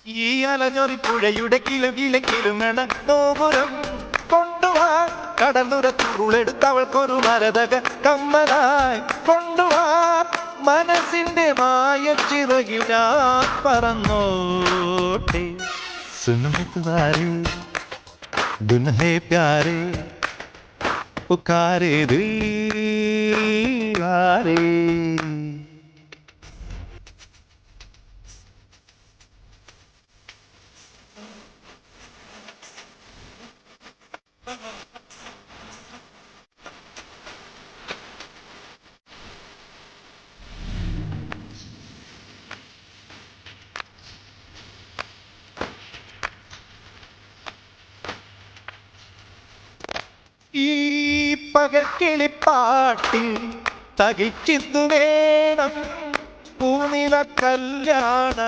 ഈ അലഞ്ഞൊറി പുഴയുടെ കിലുകിലെങ്കിലും നോപുരം കൊണ്ടുവാ കടലുരത്തുരുളെടുത്തവൾക്കൊരു മരതക കമ്മലായി കൊണ്ടുവാ മനസ്സിന്റെ മായ ചിറകിൽ ഞാൻ പറന്നോട്ടെ സുനമുത്തുവാരെ ദുൻഹേ പ്യാരെ പുകാരെ ദിൽ ആരെ ഈ പകക്കിളിപ്പാട്ടിൽ തകിച്ചിന്നു വേണം പൂനില കല്യാണ